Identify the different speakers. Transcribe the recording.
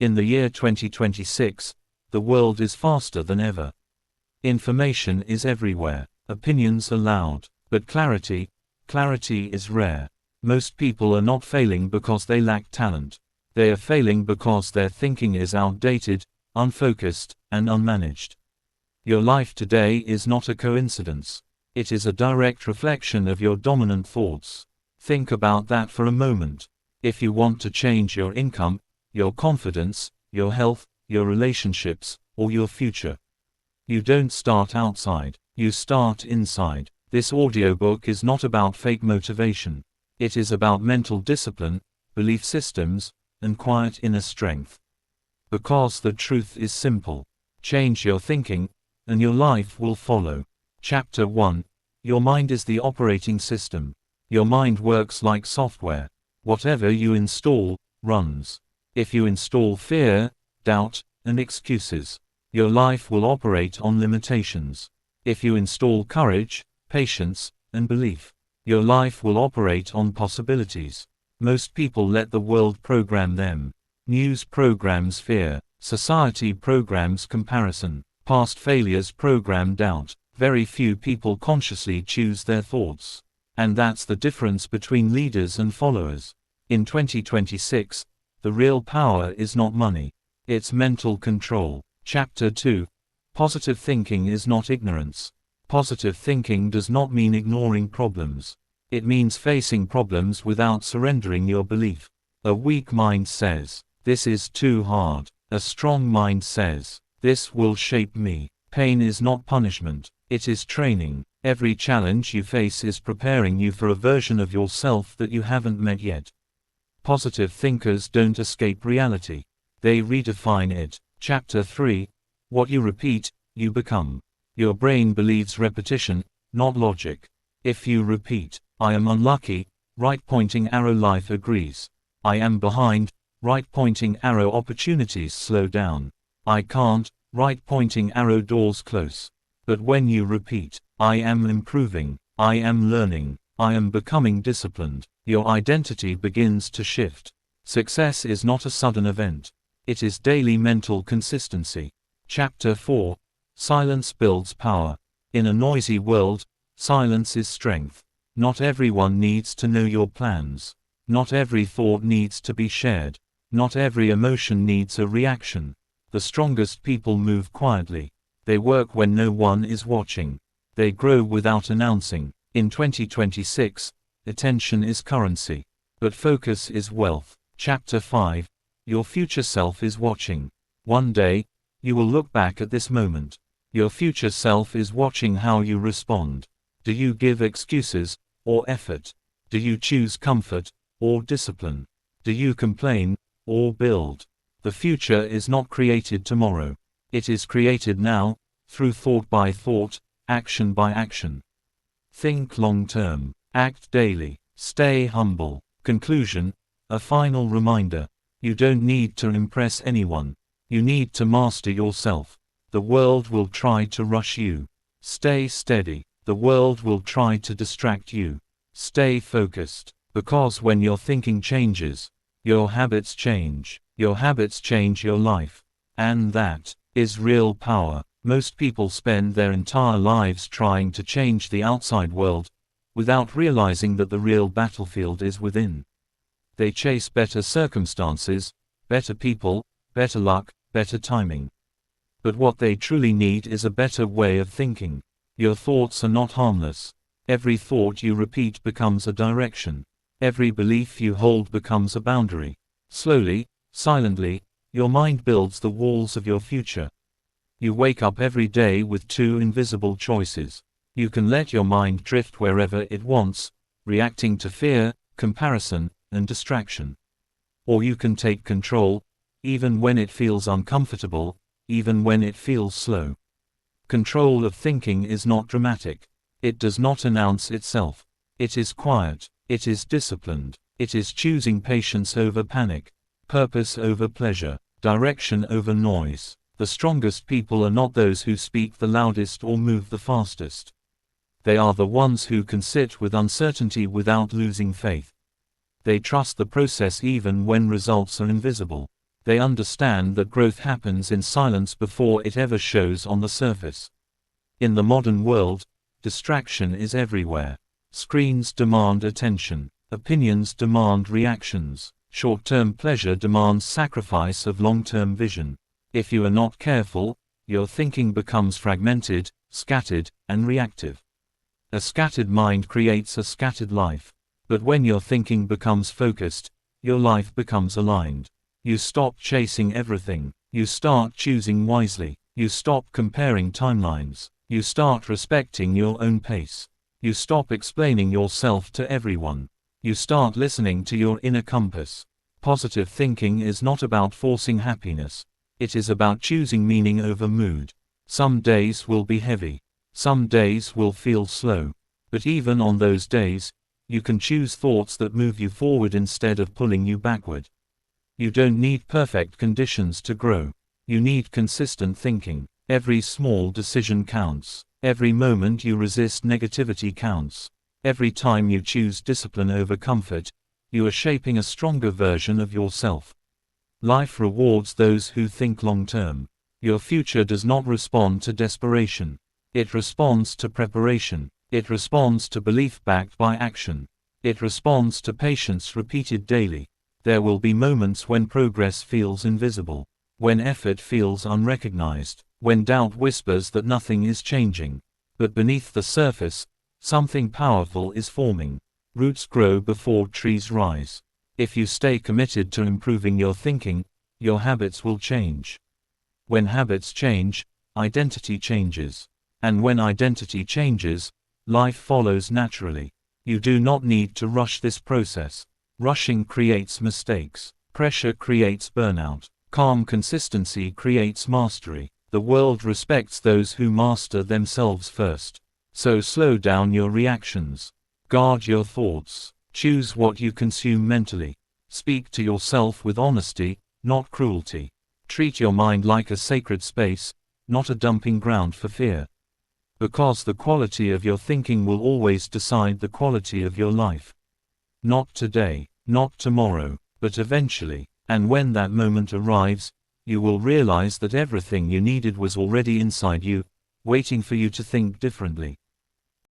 Speaker 1: In the year 2026, the world is faster than ever. Information is everywhere. Opinions are loud. But clarity is rare. Most people are not failing because they lack talent. They are failing because their thinking is outdated, unfocused, and unmanaged. Your life today is not a coincidence. It is a direct reflection of your dominant thoughts. Think about that for a moment. If you want to change your income, your confidence, your health, your relationships, or your future, you don't start outside, you start inside. This audiobook is not about fake motivation. It is about mental discipline, belief systems, and quiet inner strength. Because the truth is simple. Change your thinking, and your life will follow. Chapter 1. Your mind is the operating system. Your mind works like software. Whatever you install, runs. If you install fear, doubt, and excuses, your life will operate on limitations. If you install courage, patience, and belief, your life will operate on possibilities. Most people let the world program them. News programs fear. Society programs comparison. Past failures program doubt. Very few people consciously choose their thoughts. And that's the difference between leaders and followers. In 2026, the real power is not money. It's mental control. Chapter 2. Positive thinking is not ignorance. Positive thinking does not mean ignoring problems. It means facing problems without surrendering your belief. A weak mind says, "This is too hard." A strong mind says, "This will shape me." Pain is not punishment, it is training. Every challenge you face is preparing you for a version of yourself that you haven't met yet. Positive thinkers don't escape reality. They redefine it. Chapter 3. What you repeat, you become. Your brain believes repetition, not logic. If you repeat, "I am unlucky," right pointing arrow life agrees. "I am behind," right pointing arrow opportunities slow down. "I can't," right pointing arrow doors close. But when you repeat, "I am improving," "I am learning," "I am becoming disciplined," your identity begins to shift. Success is not a sudden event. It is daily mental consistency. Chapter 4. Silence builds power. In a noisy world, silence is strength. Not everyone needs to know your plans. Not every thought needs to be shared. Not every emotion needs a reaction. The strongest people move quietly. They work when no one is watching. They grow without announcing. In 2026, attention is currency. But focus is wealth. Chapter 5. Your future self is watching. One day, you will look back at this moment. Your future self is watching how you respond. Do you give excuses, or effort? Do you choose comfort, or discipline? Do you complain, or build? The future is not created tomorrow. It is created now, through thought by thought, action by action. Think long term. Act daily. Stay humble. Conclusion. A final reminder. You don't need to impress anyone. You need to master yourself. The world will try to rush you. Stay steady. The world will try to distract you. Stay focused. Because when your thinking changes, your habits change. Your habits change your life. And that is real power. Most people spend their entire lives trying to change the outside world, without realizing that the real battlefield is within. They chase better circumstances, better people, better luck, better timing. But what they truly need is a better way of thinking. Your thoughts are not harmless. Every thought you repeat becomes a direction. Every belief you hold becomes a boundary. Slowly, silently, your mind builds the walls of your future. You wake up every day with two invisible choices. You can let your mind drift wherever it wants, reacting to fear, comparison, and distraction. Or you can take control, even when it feels uncomfortable, even when it feels slow. Control of thinking is not dramatic. It does not announce itself. It is quiet. It is disciplined. It is choosing patience over panic, purpose over pleasure, direction over noise. The strongest people are not those who speak the loudest or move the fastest. They are the ones who can sit with uncertainty without losing faith. They trust the process even when results are invisible. They understand that growth happens in silence before it ever shows on the surface. In the modern world, distraction is everywhere. Screens demand attention. Opinions demand reactions. Short-term pleasure demands sacrifice of long-term vision. If you are not careful, your thinking becomes fragmented, scattered, and reactive. A scattered mind creates a scattered life. But when your thinking becomes focused, your life becomes aligned. You stop chasing everything. You start choosing wisely. You stop comparing timelines. You start respecting your own pace. You stop explaining yourself to everyone. You start listening to your inner compass. Positive thinking is not about forcing happiness. It is about choosing meaning over mood. Some days will be heavy. Some days will feel slow. But even on those days, you can choose thoughts that move you forward instead of pulling you backward. You don't need perfect conditions to grow. You need consistent thinking. Every small decision counts. Every moment you resist negativity counts. Every time you choose discipline over comfort, you are shaping a stronger version of yourself. Life rewards those who think long-term. Your future does not respond to desperation. It responds to preparation. It responds to belief backed by action. It responds to patience repeated daily. There will be moments when progress feels invisible, when effort feels unrecognized, when doubt whispers that nothing is changing. But beneath the surface, something powerful is forming. Roots grow before trees rise. If you stay committed to improving your thinking, your habits will change. When habits change, identity changes. And when identity changes, life follows naturally. You do not need to rush this process. Rushing creates mistakes. Pressure creates burnout. Calm consistency creates mastery. The world respects those who master themselves first. So slow down your reactions. Guard your thoughts. Choose what you consume mentally. Speak to yourself with honesty, not cruelty. Treat your mind like a sacred space, not a dumping ground for fear. Because the quality of your thinking will always decide the quality of your life. Not today, not tomorrow, but eventually. And when that moment arrives, you will realize that everything you needed was already inside you, waiting for you to think differently.